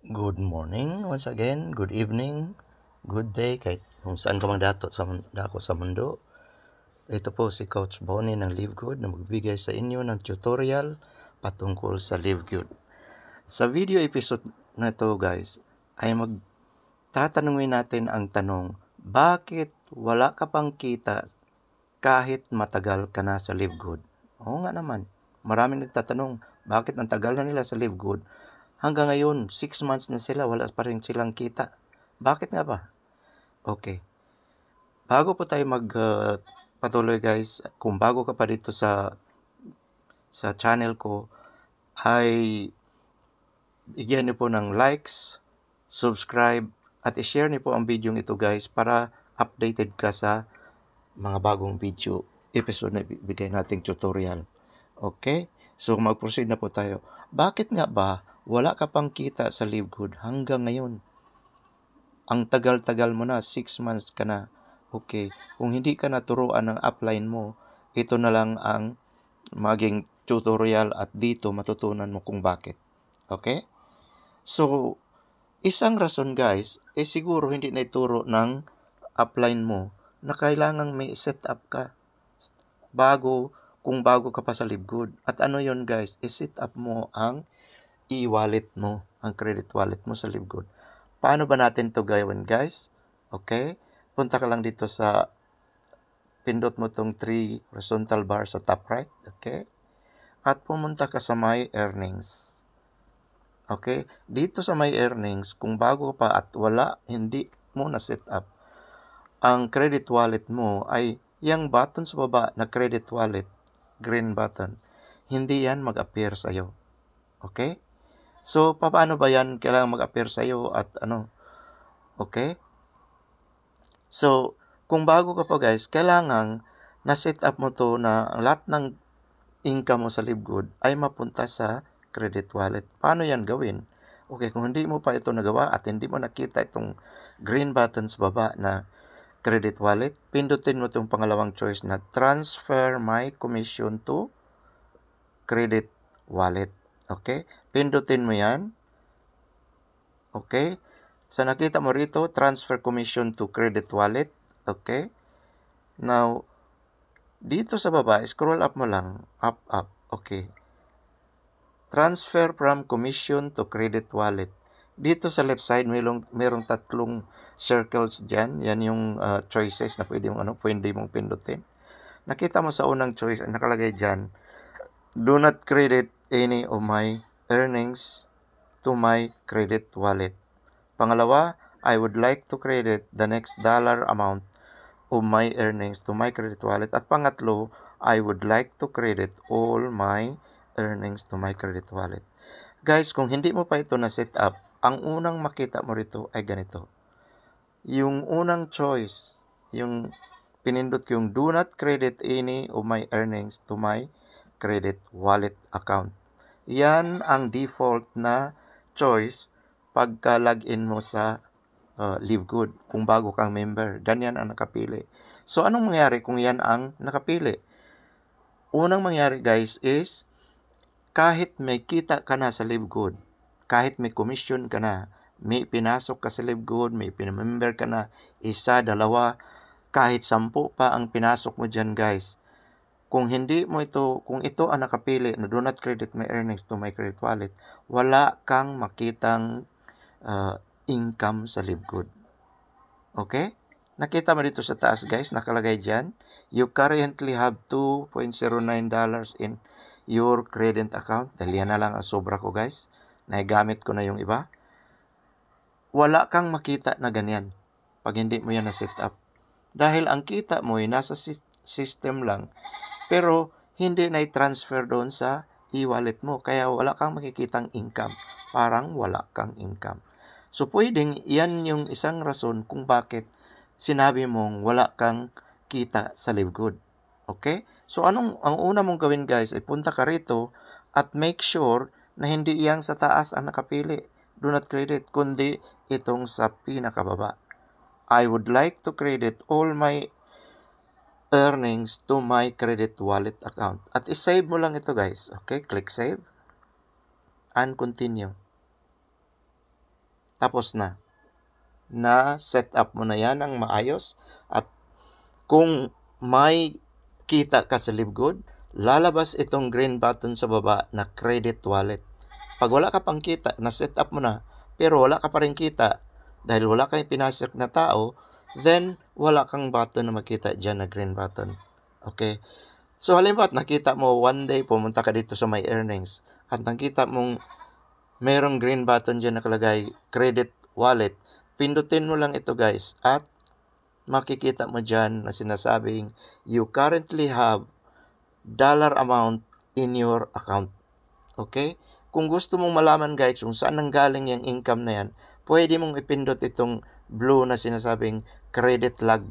Good morning once again, good evening, good day, kahit kung saan ka mang dako sa mundo. Ito po si Coach Bonnie ng Live Good na magbibigay sa inyo ng tutorial patungkol sa Live Good. Sa video episode na ito guys, ay magtatanungin natin ang tanong, bakit wala ka pang kita kahit matagal ka na sa Live Good? Oo nga naman, maraming nagtatanong, bakit ang tagal na nila sa Live Good? Hanggang ngayon, 6 months na sila, wala pa rin silang kita. Bakit nga ba? Okay. Bago po tayo patuloy guys, kung bago ka pa dito sa channel ko, ay bigyan niyo po ng likes, subscribe, at i-share niyo po ang video ito guys para updated ka sa mga bagong video episode na bigay nating tutorial. Okay? So mag-proceed na po tayo. Bakit nga ba wala ka pang kita sa Live Good hanggang ngayon? Ang tagal-tagal mo na, 6 months ka na. Okay, kung hindi ka naturuan ng upline mo, ito na lang ang maging tutorial at dito matutunan mo kung bakit. Okay? So, isang rason guys, siguro hindi na ituro ng upline mo na kailangang may setup ka kung bago ka pa sa Live Good. At ano yon guys, set up mo ang e-wallet mo, ang credit wallet mo sa Live Good. Paano ba natin ito gawin guys? Okay? Punta ka lang dito sa, pindot mo tong 3 horizontal bar sa top right. Okay? At pumunta ka sa My Earnings. Okay? Dito sa My Earnings, kung bago pa at hindi mo na set up, ang credit wallet mo ay yung button sa baba na credit wallet, green button, hindi yan mag-appear sa'yo. Okay? So, paano ba yan kailangan mag-appear sa'yo at ano? Okay? So, kung bago ka pa guys, kailangan na-set up mo to na lahat ng income mo sa Live Good ay mapunta sa credit wallet. Paano yan gawin? Okay, kung hindi mo pa ito nagawa at hindi mo nakita itong green button sa baba na credit wallet, pindutin mo itong pangalawang choice na transfer my commission to credit wallet. Okay? Pindutin mo yan. Okay? So, nakita mo rito, transfer commission to credit wallet. Okay? Now, dito sa baba, scroll up mo lang. Up. Okay. Transfer from commission to credit wallet. Dito sa left side, merong tatlong circles dyan. Yan yung choices na pwede mong pindutin. Nakita mo sa unang choice, nakalagay dyan, do not credit any of my earnings to my credit wallet. Pangalawa, I would like to credit the next dollar amount of my earnings to my credit wallet. At pangatlo, I would like to credit all my earnings to my credit wallet. Guys, kung hindi mo pa ito na set up, ang unang makita mo rito ay ganito. Yung unang choice, yung pinindot ko yung do not credit any of my earnings to my credit wallet account. Yan ang default na choice pagka login mo sa Live Good kung bago kang member. Ganyan ang nakapili. So, anong mangyari kung yan ang nakapili? Unang mangyari guys is, kahit may kita ka na sa Live Good, kahit may commission ka na, may pinasok ka sa Live Good, may pinamember ka na, 1, 2, kahit 10 pa ang pinasok mo dyan guys, kung ito ang nakapili na do not credit my earnings to my credit wallet, wala kang makitang income sa Live Good. Okay? Nakita mo dito sa taas guys, nakalagay dyan, you currently have $2.09 in your credit account. Dahil yan na lang ang sobra ko guys. Naigamit ko na yung iba. Wala kang makita na ganyan pag hindi mo yan na-set up. Dahil ang kita mo ay nasa system lang, pero hindi na i-transfer doon sa e-wallet mo. Kaya wala kang makikitang income. Parang wala kang income. So, pwedeng yan yung isang rason kung bakit sinabi mong wala kang kita sa Live Good. Okay? So, ang una mong gawin guys ay punta ka rito at make sure na hindi iyang sa taas ang nakapili. Do not credit, kundi itong sa pinakababa. I would like to credit all my earnings to my credit wallet account. At i-save mo lang ito guys. Okay? Click save and continue. tapos na. Na-set up mo na yan ng maayos. At kung may kita ka sa Livegood, lalabas itong green button sa baba na credit wallet. Pag wala ka pang kita, na-set up mo na, pero wala ka pa rin kita, dahil wala kang pinasok na tao, then wala kang button na makita dyan na green button. Okay? So, halimbawa, nakita mo one day, pumunta ka dito sa my earnings, at nakita mong mayroong green button dyan nakalagay, credit wallet. Pindutin mo lang ito guys, at makikita mo dyan na sinasabing, you currently have dollar amount in your account. Okay? Kung gusto mong malaman guys kung saan nanggaling yung income na yan, pwede mong ipindot itong blue na sinasabing credit log.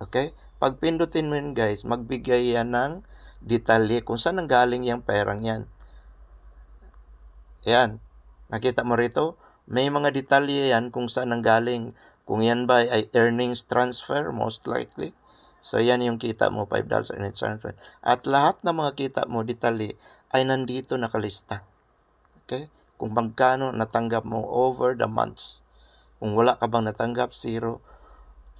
Okay? Pag pindutin mo yun guys, magbigay yan ng detalye kung saan nanggaling yung perang yan. Yan. Nakita mo rito? May mga detalye yan kung saan nanggaling. Kung yan ba ay earnings transfer, most likely. So, yan yung kita mo, $5 earnings transfer. At lahat ng mga kita mo, detalye, ay nandito nakalista. Okay? Kung magkano natanggap mo over the months. Kung wala ka bang natanggap, zero.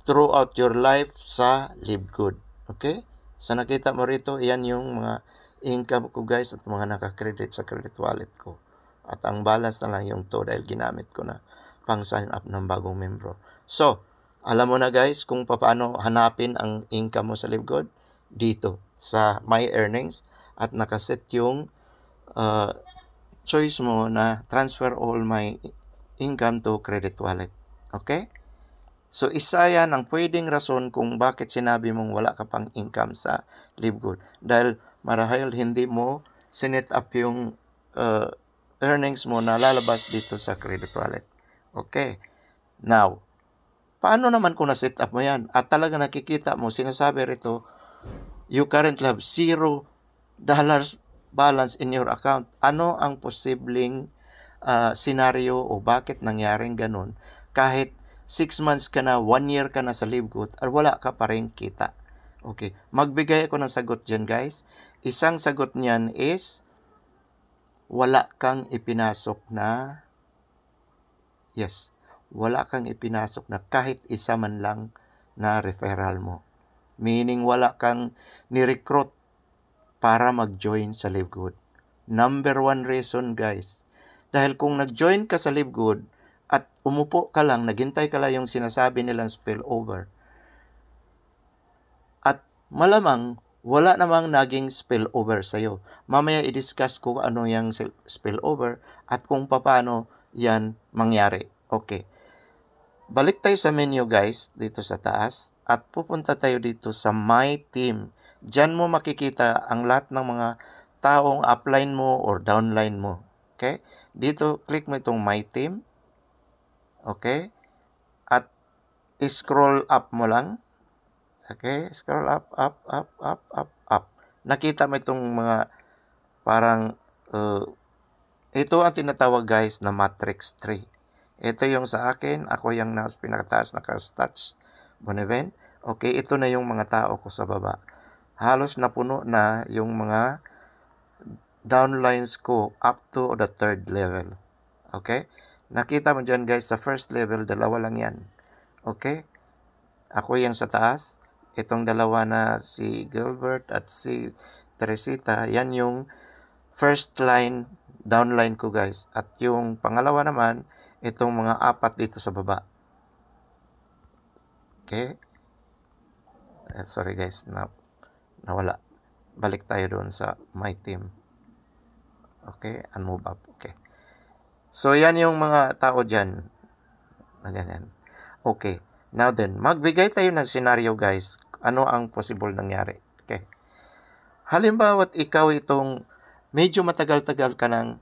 Throughout your life sa Livegood. Okay? So, nakita mo rito, yan yung mga income ko guys at mga nakakredit sa credit wallet ko. At ang balance na lang yung to dahil ginamit ko na pang sign up ng bagong membro. So, alam mo na guys kung paano hanapin ang income mo sa Livegood dito sa My Earnings at nakaset yung choice mo na transfer all my income to credit wallet. Okay? So, isa yan ang pwedeng rason kung bakit sinabi mong wala ka pang income sa Livegood. Dahil marahil hindi mo sinet up yung earnings mo na lalabas dito sa credit wallet. Okay. Now, paano naman kung na-set up mo yan? At talaga nakikita mo, sinasabi rito, you currently have $0 balance in your account. Ano ang posibleng scenario o bakit nangyaring ganun? Kahit 6 months ka na, 1 year ka na sa Livegood, at wala ka pa rin kita. Okay. Magbigay ako ng sagot dyan, guys. Isang sagot niyan is, wala kang ipinasok na, wala kang ipinasok na kahit isa man lang na referral mo. Meaning, wala kang ni-recruit para mag-join sa Livegood. Number 1 reason, guys. Dahil kung nag-join ka sa Livegood at umupo ka lang, naghintay ka lang yung sinasabi nilang spillover, at malamang, wala namang naging spillover sa'yo. Mamaya i-discuss ko ano yung spillover at kung paano yan mangyari. Okay. Balik tayo sa menu guys, dito sa taas. At pupunta tayo dito sa My Team. Diyan mo makikita ang lahat ng mga taong upline mo or downline mo. Okay. Dito, click mo itong My Team. Okay. At scroll up mo lang. Okay, scroll up. Nakita mo itong mga parang, ito ang tinatawag guys na Matrix 3. Ito yung sa akin, ako yung pinakataas naka-stats. Boneven. Okay, ito na yung mga tao ko sa baba. Halos napuno na yung mga downlines ko up to the 3rd level. Okay? Nakita mo dyan guys, sa 1st level, 2 lang yan. Okay? Ako yan sa taas. Itong dalawa na si Gilbert at si Teresita, yan yung first line, downline ko guys. At yung pangalawa naman, itong mga 4 dito sa baba. Okay? Sorry guys, nawala. Balik tayo doon sa My Team. Okay? Unmove up. Okay. So, yan yung mga tao dyan. Na ganyan. Okay. Now then, magbigay tayo ng scenario guys. Ano ang possible nangyari? Okay. Halimbawa, ikaw itong medyo matagal-tagal ka ng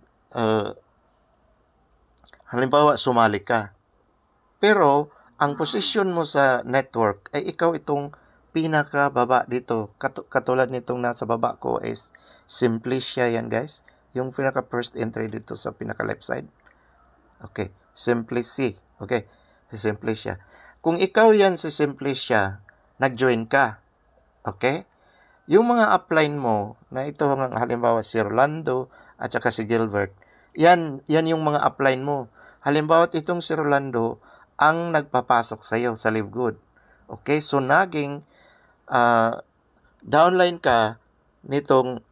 halimbawa, sumali ka. Pero, ang position mo sa network ay ikaw itong pinakababa dito. Katulad nitong nasa baba ko is Simplicia yan guys. Yung pinaka first entry dito sa pinaka left side. Okay. Simplici. Okay. Si Simplicia. Kung ikaw yan si Simplicia, nag-join ka. Okay? Yung mga upline mo, na ito halimbawa si Rolando at saka si Gilbert, yan yung mga upline mo. Halimbawa, itong si Rolando ang nagpapasok sa'yo sa Live Good. Okay? So, naging downline ka nitong,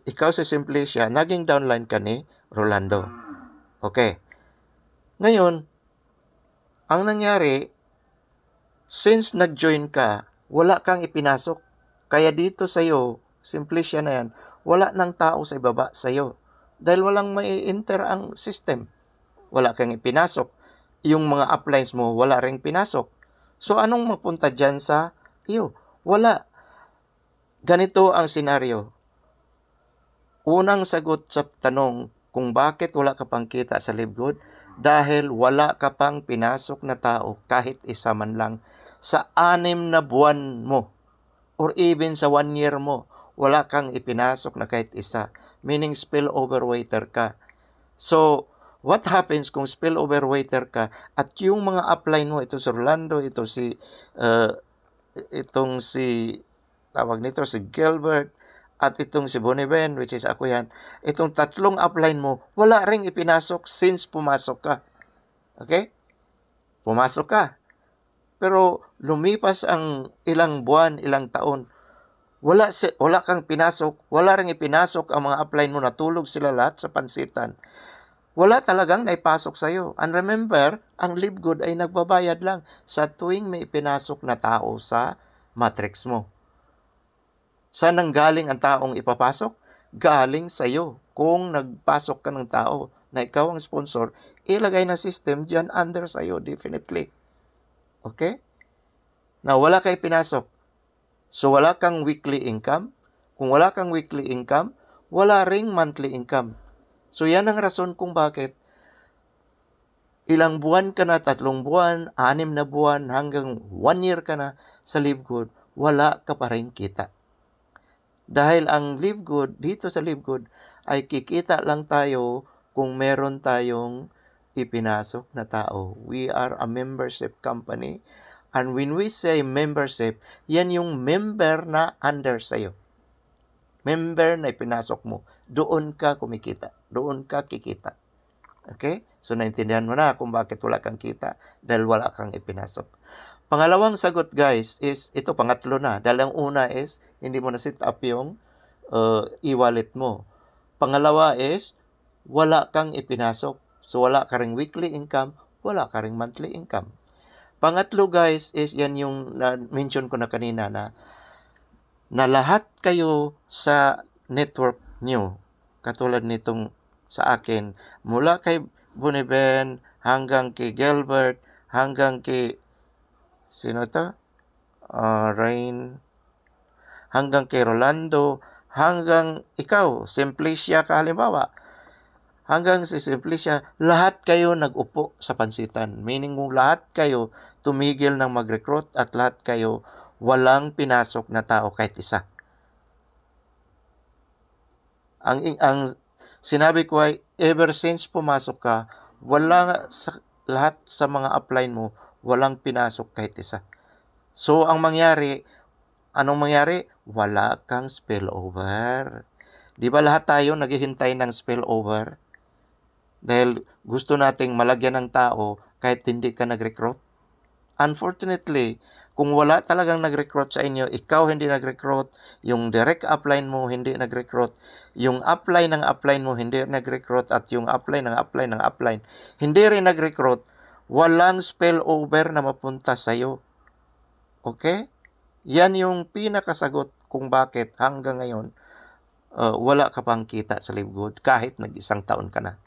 ikaw si Simplicia, naging downline ka ni Rolando. Okay. Ngayon, ang nangyari, since nag-join ka, wala kang ipinasok. Kaya dito sa'yo, Simplicia na yan, wala nang tao sa ibaba sa'yo. Dahil walang may enter ang system. Wala kang ipinasok. Yung mga uplines mo, wala ring pinasok. So, anong mapunta dyan sa iyo? Wala. Ganito ang senaryo. Unang sagot sa tanong kung bakit wala ka pang kita sa Live Good, dahil wala ka pang pinasok na tao kahit isa man lang sa 6 na buwan mo or even sa 1 year mo, wala kang ipinasok na kahit isa. Meaning spillover waiter ka. So, what happens kung spillover waiter ka at yung mga upline mo, ito si Rolando, itong si tawag nito si Gilbert, at itong si Boniben, which is ako yan, itong tatlong upline mo, wala ring ipinasok since pumasok ka. Okay? Pumasok ka. Pero lumipas ang ilang buwan, ilang taon, wala kang pinasok, wala ring ipinasok ang mga upline mo, natulog sila lahat sa pansitan. Wala talagang naipasok sa'yo. And remember, ang Live Good ay nagbabayad lang sa tuwing may ipinasok na tao sa matrix mo. Saan nang galing ang taong ipapasok? Galing sa'yo. Kung nagpasok ka ng tao na ikaw ang sponsor, ilagay na system dyan under sa'yo, definitely. Okay? Now, wala kayo pinasok. So, wala kang weekly income. Kung wala kang weekly income, wala ring monthly income. So, yan ang rason kung bakit ilang buwan ka na, 3 buwan, 6 na buwan, hanggang 1 year ka na sa Live Good, wala ka pa rin kita. Dahil ang Live Good, dito sa Live Good, ay kikita lang tayo kung meron tayong ipinasok na tao. We are a membership company. And when we say membership, yan yung member na under sa'yo. Member na ipinasok mo. Doon ka kumikita. Doon ka kikita. Okay? So, naintindihan mo na kung bakit wala kang kita dahil wala kang ipinasok. Pangalawang sagot, guys, is ito, pangatlo na. Dahil ang una is, hindi mo na set up yung e-wallet mo. Pangalawa is, wala kang ipinasok. So, wala ka ring weekly income, wala ka ring monthly income. Pangatlo, guys, is yan yung na-mention ko na kanina na lahat kayo sa network nyo, katulad nitong sa akin, mula kay Boniben, hanggang kay Gilbert, hanggang kay sino to? Rain, hanggang kay Rolando, hanggang ikaw, Simplicia ka halimbawa, hanggang si Simplicia, lahat kayo nag-upo sa pansitan. Meaning kung lahat kayo tumigil ng mag-recruit at lahat kayo walang pinasok na tao kahit isa. Ang sinabi ko ay, ever since pumasok ka, lahat sa mga upline mo, walang pinasok kahit isa. So, anong mangyari? Wala kang spillover. Di ba lahat tayo naghihintay ng spillover? Dahil gusto nating malagyan ng tao kahit hindi ka nag-recruit. Unfortunately, kung wala talagang nag-recruit sa inyo, ikaw hindi nag-recruit, yung direct upline mo hindi nag-recruit, yung upline ng upline mo hindi nag-recruit, at yung upline ng upline ng upline hindi rin nag-recruit, walang spillover na mapunta sa'yo. Okay? Yan yung pinakasagot kung bakit hanggang ngayon wala ka pang kita sa Live Good kahit nag-1 taon ka na.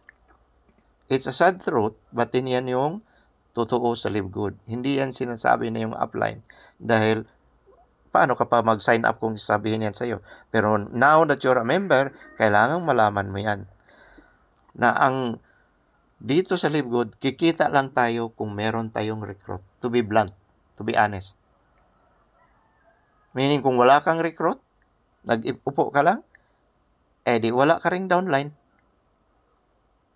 It's a sad truth, but yan yung totoo sa Live Good. Hindi yan sinasabi na yung upline. Dahil, paano ka pa mag-sign up kung sabihin yan sa'yo? Pero now that you're a member, kailangan malaman mo yan. Na dito sa Live Good, kikita lang tayo kung meron tayong recruit. To be blunt, to be honest. Meaning, kung wala kang recruit, nag-upo ka lang, di wala ka ring downline.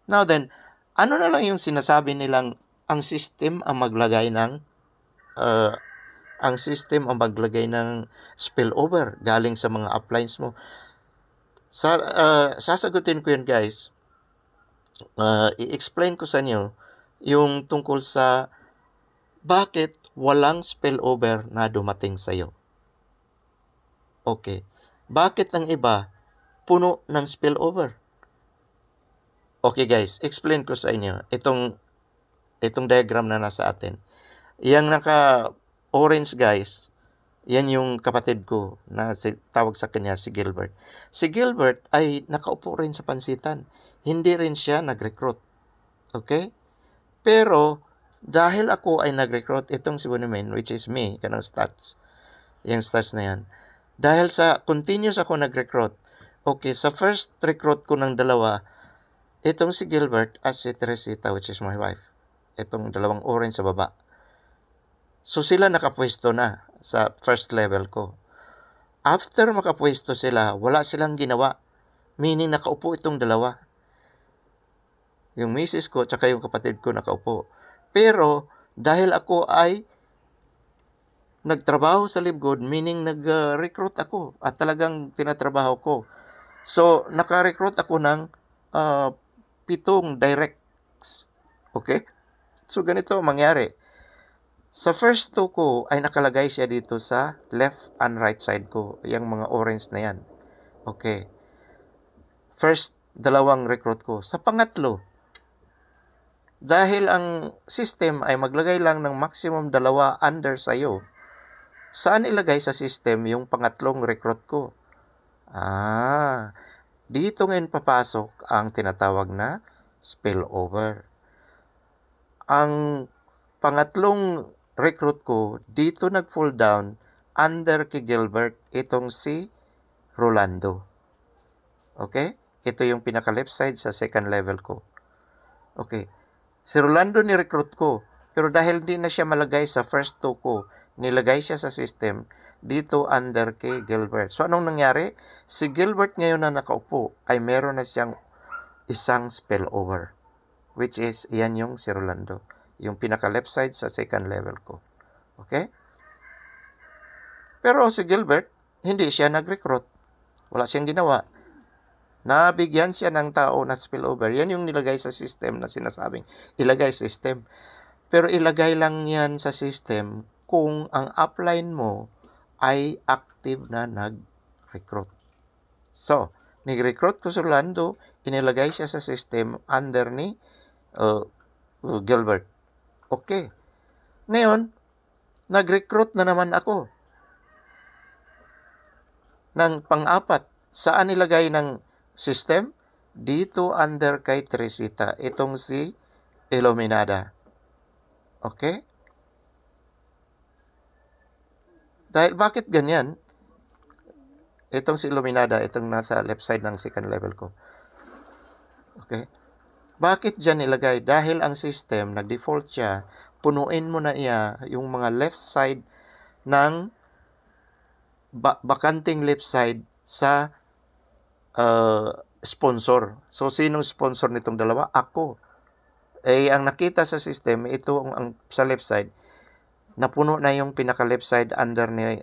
Now then, ano na lang yung sinasabi nilang ang system ang maglagay ng spillover galing sa mga uplines mo. Sasagutin ko yun, guys. i-explain ko sa inyo yung tungkol sa bakit walang spillover na dumating sa'yo. Okay. Bakit ang iba puno ng spillover? Okay guys, explain ko sa inyo itong diagram na nasa atin. Yang naka-orange guys, yan yung kapatid ko na tawag sa kanya si Gilbert. Si Gilbert ay nakaupo rin sa pansitan. Hindi rin siya nag-recruit. Okay? Pero dahil ako ay nag-recruit, itong si Bonimen, which is me, kanang stats, yung stats na yan. Dahil sa continuous ako nag-recruit, okay, sa first recruit ko ng dalawa, itong si Gilbert at si Teresita, which is my wife. Itong dalawang orange sa baba. So sila nakapwesto na sa first level ko. After makapwesto sila, wala silang ginawa. Meaning nakaupo itong dalawa. Yung misis ko tsaka yung kapatid ko nakaupo. Pero dahil ako ay nagtrabaho sa Libgod, meaning nag-recruit ako at talagang tinatrabaho ko. So naka-recruit ako ng 7 directs. Okay? So ganito mangyari. Sa first 2 ko ay nakalagay siya dito sa left and right side ko. Yung mga orange na yan. Okay. First, 2 recruit ko. Sa pangatlo, dahil ang system ay maglagay lang ng maximum 2 under sa'yo, saan ilagay sa system yung pangatlong recruit ko? Dito ngayon papasok ang tinatawag na spillover. Ang pangatlong recruit ko, dito nag-fall down under kay Gilbert, itong si Rolando. Okay? Ito yung pinaka-left side sa second level ko. Okay. Si Rolando ni-recruit ko, pero dahil hindi na siya malagay sa first 2 ko, nilagay siya sa system, dito under kay Gilbert. So, anong nangyari? Si Gilbert ngayon na nakaupo, ay meron na siyang isang spillover, which is, yan yung si Rolando. Yung pinaka-left side sa second level ko. Okay? Pero si Gilbert, hindi siya nag-recruit. Wala siyang ginawa. Nabigyan siya ng tao na spillover. Yan yung nilagay sa system na sinasabing ilagay system. Pero ilagay lang yan sa system kung ang upline mo ay active na nag-recruit. So, nag-recruit ko si Rolando, inilagay siya sa system under ni Gilbert. Okay. Ngayon, nag-recruit na naman ako ng pang-apat. Saan nilagay ng system? Dito under kay Teresita. Itong si Iluminada. Okay? Dahil bakit ganyan? Itong si Iluminada, itong nasa left side ng second level ko. Okay? Bakit dyan nilagay? Dahil ang system, nag-default siya, punuin mo na iya yung mga left side ng bakanting left side sa sponsor. So, sinong sponsor nitong dalawa? Ako. Ang nakita sa system, ito ang sa left side, napuno na yung pinaka-left side under ni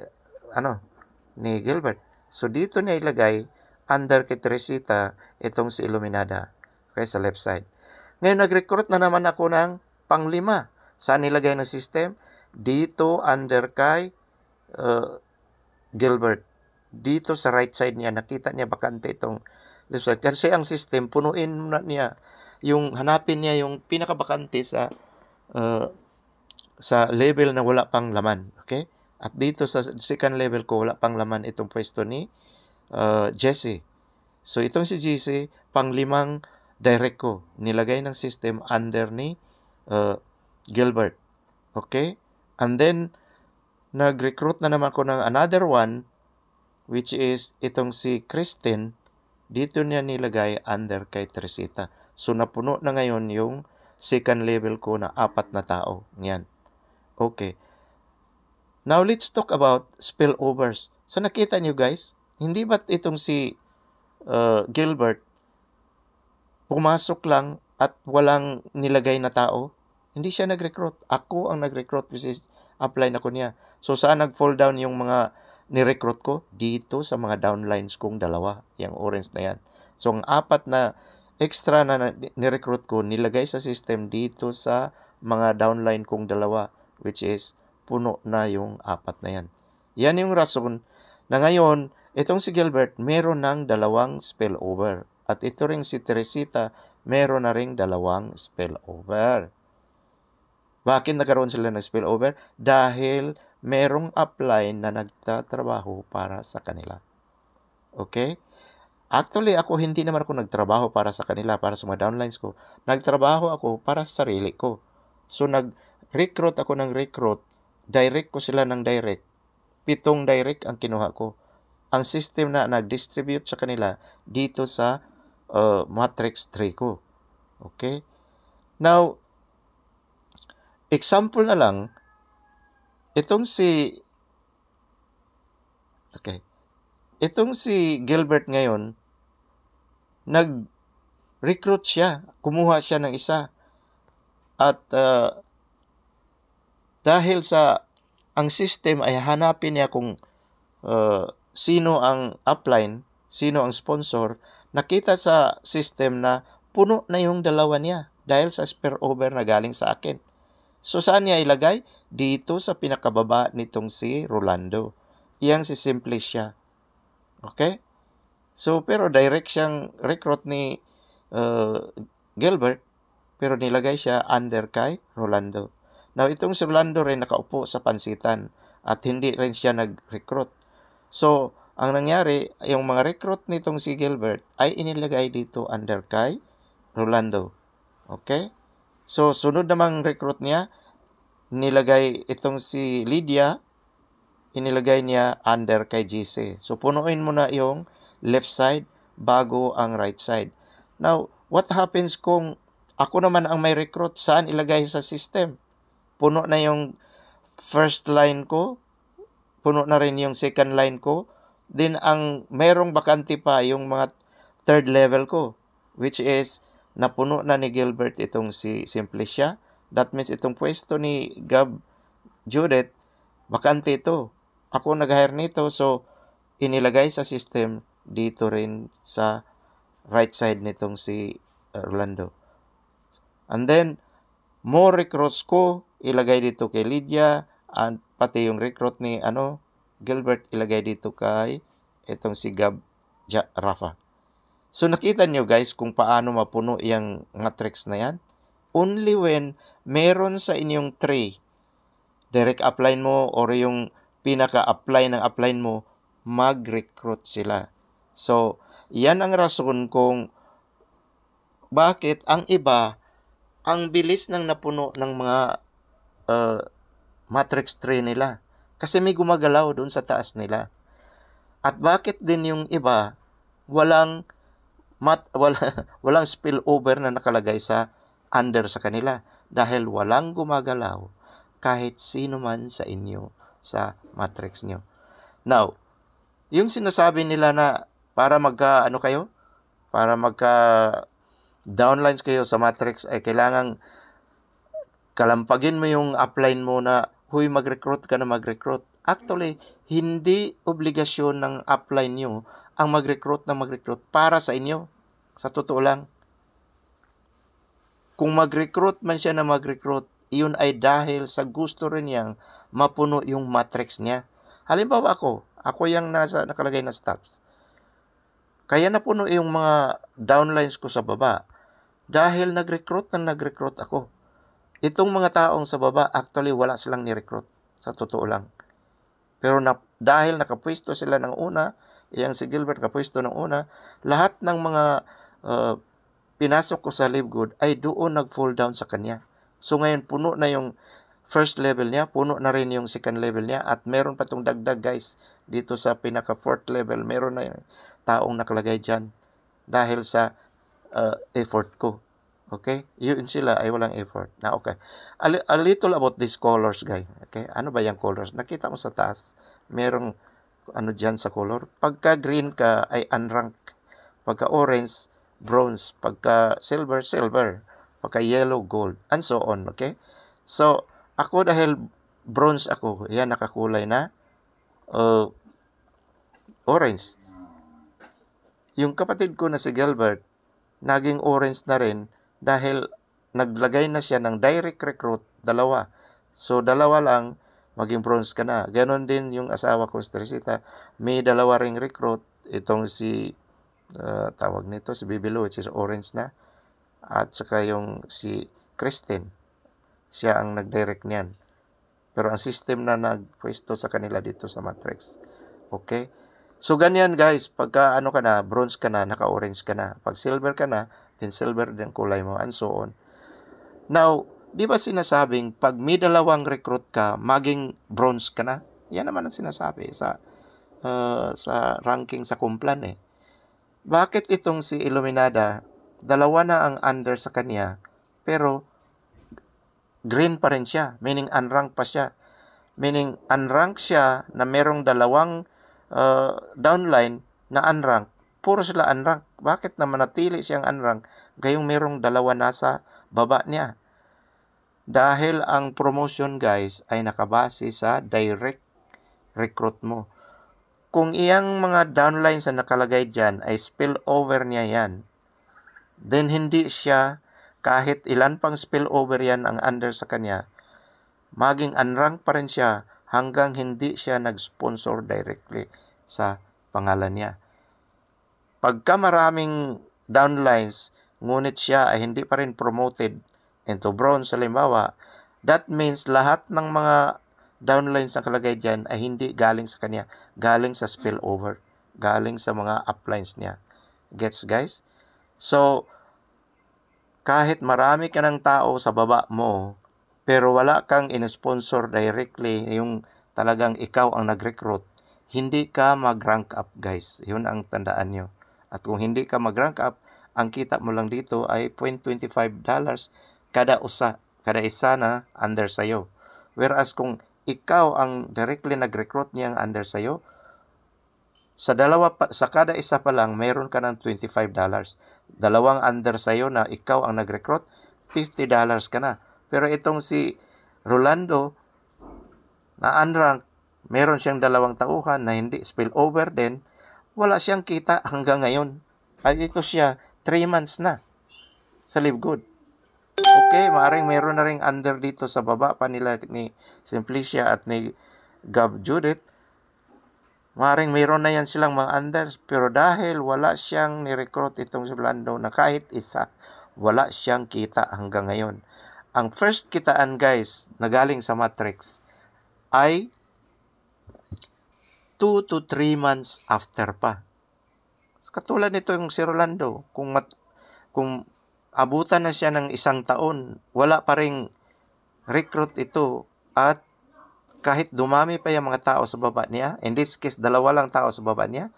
Gilbert. So, dito niya ilagay under kay Teresita itong si Iluminada. Okay, sa left side. Ngayon, nag-recruit na naman ako ng pang-5. Saan nilagay ng system? Dito under kay Gilbert. Dito sa right side niya, nakita niya bakante itong left side. Kasi ang system, punuin na niya hanapin niya yung pinakabakante sa level na wala pang laman. Okay? At dito sa second level ko, wala pang laman itong pwesto ni Jesse. So, itong si Jesse, pang-5 direct ko. Nilagay ng system under ni Gilbert. Okay? And then, nag-recruit na naman ko ng another one, which is itong si Kristen. Dito niya nilagay under kay Teresita. So, napuno na ngayon yung second level ko na 4 na tao. Yan. Okay. Now, let's talk about spillovers. So, nakita nyo guys, hindi ba't itong si Gilbert pumasok lang at walang nilagay na tao? Hindi siya nag-recruit. Ako ang nag-recruit, which is upline ako niya. So, saan nag-fall down yung mga ni-recruit ko? Dito sa mga downlines kong 2. Yung orange na yan. So, ang 4 na extra na ni-recruit ko, nilagay sa system dito sa mga downline kong dalawa, which is puno na yung 4 na yan. Yan yung rason na ngayon, itong si Gilbert, meron ng 2 spillover. At ito ring si Teresita, meron na ring 2 spillover. Bakit nagkaroon sila ng spillover? Dahil merong upline na nagtatrabaho para sa kanila. Okay? Actually, hindi naman ako nagtrabaho para sa kanila, para sa mga downlines ko. Nagtrabaho ako para sa sarili ko. So, nag-recruit ako ng recruit. Direct ko sila ng direct. 7 direct ang kinuha ko. Ang system na nag-distribute sa kanila dito sa matrix 3 ko. Okay? Now, example na lang, itong si Gilbert ngayon, nag-recruit siya, kumuha siya ng isa. At dahil sa ang system ay hanapin niya kung sino ang upline, sino ang sponsor, nakita sa system na puno na yung dalawa niya dahil sa spillover na galing sa akin. So, saan niya ilagay? Dito sa pinakababa nitong si Rolando. Iyang si Simplicia. Okay? So, pero direct siyang recruit ni Gilbert, pero nilagay siya under kay Rolando. Now, itong si Rolando rin nakaupo sa pansitan at hindi rin siya nag-recruit. So, ang nangyari, yung mga recruit nitong si Gilbert ay inilagay dito under kay Rolando. Okay? So, sunod namang recruit niya, nilagay itong si Lydia, inilagay niya under kay GC. So, punuin mo na yung left side bago ang right side. Now, what happens kung ako naman ang may recruit? Saan ilagay sa system? Puno na yung first line ko, puno na rin yung second line ko, then ang merong bakante pa yung mga third level ko, which is napuno na ni Gilbert itong si Simplicia. That means itong pwesto ni Gab Judith, bakante ito. Ako nag-hire nito, so inilagay sa system dito rin sa right side nitong si Orlando. And then, more recruits ko, ilagay dito kay Lydia, at pati yung recruit ni Gilbert, ilagay dito kay itong si Gab Rafa. So, nakita nyo guys kung paano mapuno yung matrix na yan? Only when meron sa inyong tray, direct upline mo or yung pinaka-upline ng upline mo, mag-recruit sila. So, yan ang rason kung bakit ang iba, ang bilis ng napuno ng mga matrix 3 nila. Kasi may gumagalaw doon sa taas nila. At bakit din yung iba, walang spillover na nakalagay sa under sa kanila. Dahil walang gumagalaw kahit sino man sa inyo sa matrix nyo. Now, yung sinasabi nila na para downlines kayo sa matrix ay kailangang kalampagin mo yung upline mo na mag-recruit ka na mag-recruit. Actually, hindi obligasyon ng upline nyo ang mag-recruit para sa inyo. Sa totoo lang. Kung mag-recruit man siya na mag-recruit, iyon ay dahil sa gusto rin niyang mapuno yung matrix niya. Halimbawa ako yung nakalagay na stats. Kaya napuno yung mga downlines ko sa baba dahil nag-recruit ako. Itong mga taong sa baba, actually wala silang ni-recruit. Sa totoo lang. Pero dahil nakapwesto sila ng una, yung si Gilbert nakapwesto ng una, lahat ng mga pinasok ko sa Livegood ay doon nag-fall down sa kanya. So ngayon, puno na yung first level niya, puno na rin yung second level niya, at meron pa itong dagdag guys, dito sa pinaka fourth level, meron na yung taong nakalagay dyan dahil sa effort ko. Okay? Yun sila ay walang effort. Na okay. A little about these colors, guys. Okay? Ano ba yung colors? Nakita mo sa taas, merong dyan sa color. Pagka green ka ay unranked. Pagka orange, bronze. Pagka silver, silver. Pagka yellow, gold. And so on. Okay? So, ako dahil bronze ako, yan nakakulay na orange. Yung kapatid ko na si Gilbert, naging orange na rin dahil naglagay na siya ng direct recruit, dalawa. So, dalawa lang, maging bronze ka na. Ganon din yung asawa ko, si Teresita. May dalawa ring recruit. Itong si, tawag nito, si Bibilo, which is orange na. At saka yung si Kristen. Siya ang nag-direct niyan. Pero ang system na nagpwesto sa kanila dito sa Matrix. Okay? So, ganyan guys. Pagka ano ka na, bronze ka na, naka-orange ka na. Pag silver ka na, then silver din kulay mo, and so on. Now, di ba sinasabing pag may dalawang recruit ka, maging bronze ka na? Yan naman ang sinasabi sa ranking sa Kumplan eh. Bakit itong si Illuminada, dalawa na ang under sa kanya, pero green pa rin siya, meaning unranked pa siya. Meaning unranked siya na merong dalawang downline na unranked. Puro sila unranked. Bakit na manatili siyang unranked gayong merong dalawa nasa baba niya? Dahil ang promotion guys ay nakabase sa direct recruit mo. Kung iyang mga downlines na nakalagay dyan ay spillover niya yan, then hindi siya, kahit ilan pang spillover yan ang under sa kanya, maging unranked pa rin siya hanggang hindi siya nag-sponsor directly sa pangalan niya. Pagka maraming downlines, ngunit siya ay hindi pa rin promoted into bronze, halimbawa, that means lahat ng mga downlines na kalagay dyan ay hindi galing sa kanya, galing sa spillover, galing sa mga uplines niya. Gets guys? So, kahit marami ka ng tao sa baba mo, pero wala kang in-sponsor directly, yung talagang ikaw ang nag-recruit, hindi ka mag-rank up guys. Yun ang tandaan nyo. At kung hindi ka mag-rank up, ang kita mo lang dito ay $0.25 kada isa na under sa'yo. Whereas kung ikaw ang directly nag-recruit niyang under sa'yo, sa kada isa pa lang, mayroon ka ng $25. Dalawang under sa'yo na ikaw ang nag-recruit, $50 ka na. Pero itong si Rolando, na unranked, meron siyang dalawang tauhan na hindi spillover din, wala siyang kita hanggang ngayon. At ito siya, 3 months na sa Live Good. Okay, maaaring meron na ring under dito sa baba pa nila ni Simplicia at ni Gab Judith. Maaaring meron na yan silang mga unders, pero dahil wala siyang ni-recruit itong si Rolando na kahit isa, wala siyang kita hanggang ngayon. Ang first kitaan guys na galing sa Matrix ay 2 to 3 months after pa. Katulad nito yung si Rolando, kung abutan na siya ng 1 taon, wala pa ring recruit ito, at kahit dumami pa yung mga tao sa baba niya, in this case, 2 lang tao sa baba niya,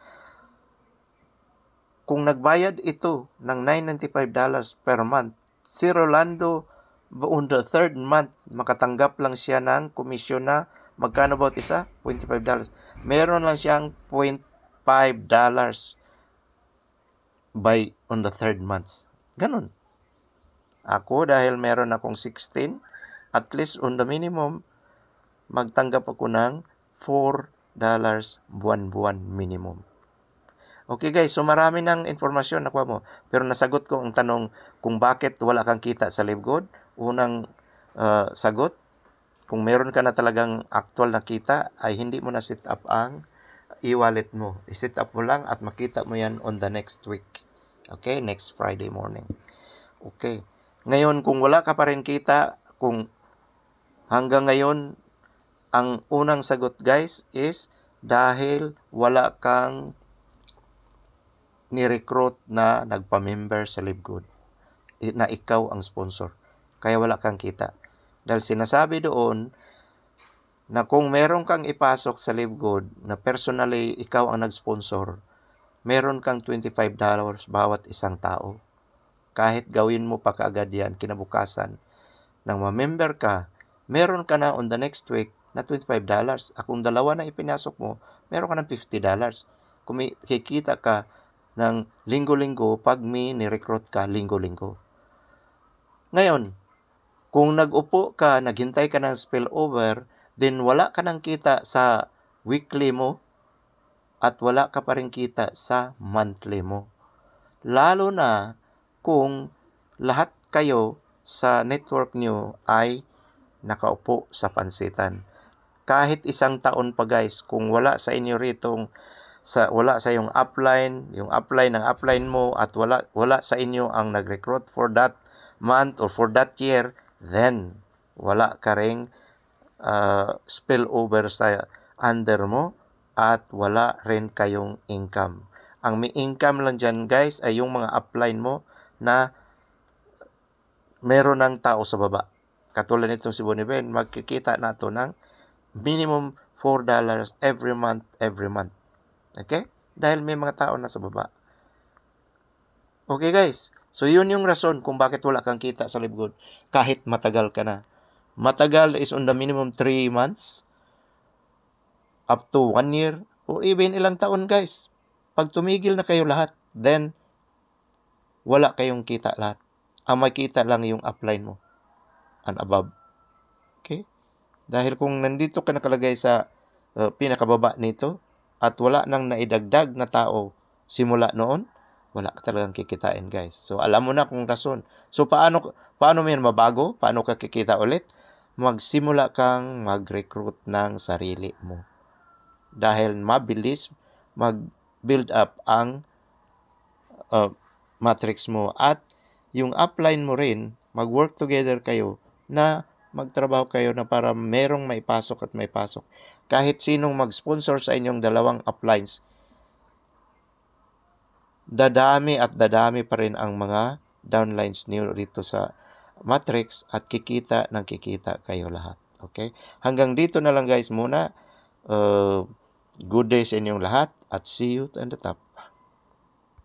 kung nagbayad ito ng $995 per month, si Rolando, on the 3rd month, makatanggap lang siya ng komisyon na magkano bawat isa? $25. Meron lang siyang $0.5 on the 3rd month. Ganun. Ako, dahil meron akong 16, at least on the minimum, magtanggap ako ng $4 buwan-buwan minimum. Okay guys, so marami ng informasyon nakuha mo. Pero nasagot ko ang tanong kung bakit wala kang kita sa Live Good. Unang sagot, kung meron ka na talagang actual na kita, ay hindi mo na set up ang e-wallet mo. I-set up mo lang at makita mo yan on the next week. Okay, next Friday morning. Okay. Ngayon, kung wala ka pa rin kita, kung hanggang ngayon, ang unang sagot guys is dahil wala kang ni-recruit na nagpa-member sa Live Good, na ikaw ang sponsor. Kaya wala kang kita. Dahil sinasabi doon na kung meron kang ipasok sa Live Good na personally ikaw ang nag-sponsor, meron kang $25 bawat isang tao. Kahit gawin mo pa kaagad yan, kinabukasan, nang ma-member ka, meron ka na on the next week na $25. Kung 2 na ipinasok mo, meron ka ng $50. Kikita ka ng linggo-linggo pag may ni-recruit ka linggo-linggo. Ngayon, kung nag-upo ka, naghintay ka ng spillover, then wala ka ng kita sa weekly mo at wala ka pa rin kita sa monthly mo. Lalo na kung lahat kayo sa network nyo ay nakaupo sa pansitan. Kahit isang taon pa guys, kung wala sa inyo ritong wala sa yung upline ng upline mo at wala sa inyo ang nag-recruit for that month or for that year, then wala ka ring spillover sa under mo at wala rin kayong income. Ang may income lang dyan guys ay yung mga upline mo na meron ng tao sa baba. Katulad nitong si Boniben, magkikita na ito ng minimum $4 every month. Okay? Dahil may mga tao na sa baba. Okay guys, so yun yung rason kung bakit wala kang kita sa Livegood kahit matagal ka na. Matagal is on the minimum 3 months up to 1 year or even ilang taon guys. Pag tumigil na kayo lahat, then wala kayong kita lahat. Ang makita lang yung upline mo and above. Okay? Dahil kung nandito ka nakalagay sa pinakababa nito at wala nang naidagdag na tao simula noon, wala ka talagang kikitain guys. So alam mo na kung rason. So paano mo yan mabago? Paano ka kikita ulit? Magsimula kang mag-recruit ng sarili mo. Dahil mabilis mag-build up ang matrix mo at yung upline mo rin, mag-work together kayo na magtrabaho kayo na para merong maipasok at maipasok. Kahit sinong mag-sponsor sa inyong dalawang uplines, dadami at dadami pa rin ang mga downlines niyo rito sa matrix at kikita kayo lahat. Okay? Hanggang dito na lang guys muna. Good day sa inyong lahat at see you on the top.